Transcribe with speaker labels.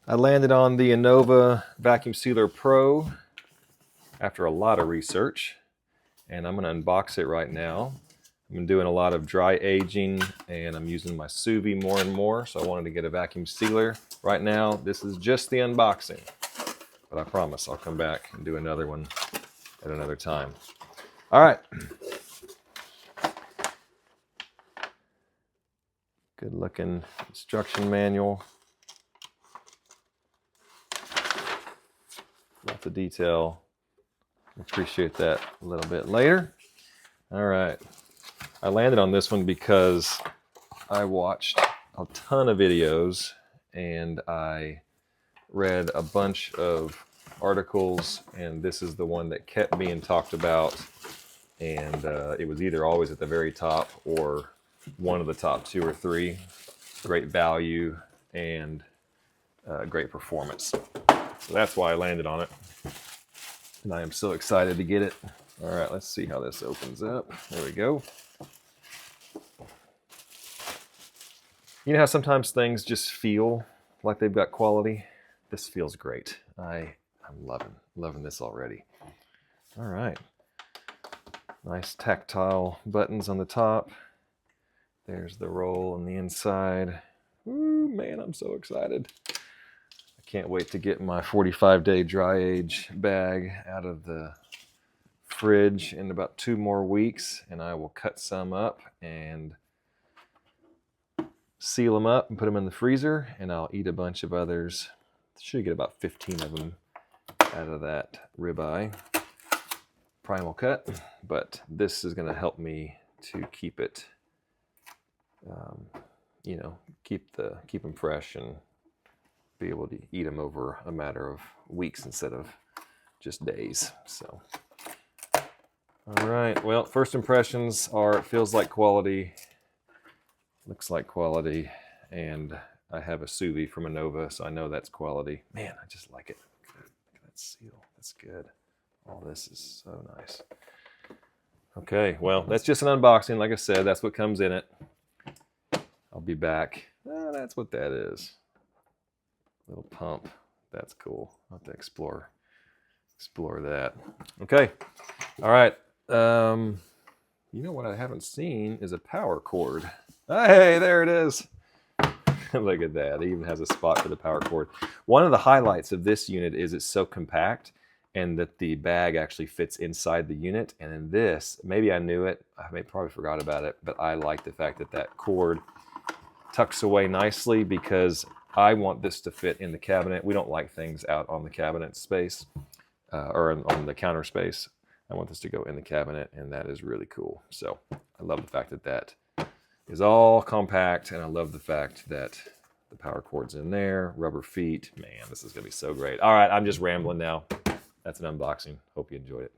Speaker 1: I landed on the Anova Vacuum Sealer Pro after a lot of research, and I'm going to unbox it right now. I'm doing a lot of dry aging, and I'm using my Sous Vide more and more, so I wanted to get a vacuum sealer. Right now, this is just the unboxing, but I promise I'll come back and do another one at another time. All right. Good looking instruction manual. Lots of detail. Appreciate that a little bit later. All right. I landed on this one because I watched a ton of videos and I read a bunch of articles, and this is the one that kept being talked about, and it was either always at the very top or one of the top 2 or 3. Great value and great performance. So that's why I landed on it, and I am so excited to get it. All right, let's see how this opens up. There we go. You know how sometimes things just feel like they've got quality? This feels great. I'm loving this already. All right. Nice tactile buttons on the top. There's the roll on the inside. Ooh, man, I'm so excited. I can't wait to get my 45-day dry age bag out of the fridge in about 2 more weeks, and I will cut some up and seal them up and put them in the freezer, and I'll eat a bunch of others. Should get about 15 of them out of that ribeye primal cut, but this is going to help me to keep it, keep them fresh and be able to eat them over a matter of weeks instead of just days. So, all right. Well, first impressions are it feels like quality. Looks like quality, and I have a Sous Vide from Anova, so I know that's quality. Man, I just like it. Look at that seal. That's good. All this is so nice. Okay, well, that's just an unboxing. Like I said, that's what comes in it. I'll be back. That's what that is. Little pump. That's cool. I'll have to explore that. Okay. All right. You know what I haven't seen is a power cord. Hey, there it is. Look at that. It even has a spot for the power cord. One of the highlights of this unit is it's so compact and that the bag actually fits inside the unit. And in this, maybe I knew it, probably forgot about it, but I like the fact that that cord tucks away nicely because I want this to fit in the cabinet. We don't like things out on the cabinet space or on the counter space. I want this to go in the cabinet, and that is really cool. So I love the fact that that is all compact, and I love the fact that the power cord's in there, rubber feet. Man, this is gonna be so great. All right, I'm just rambling now. That's an unboxing. Hope you enjoyed it.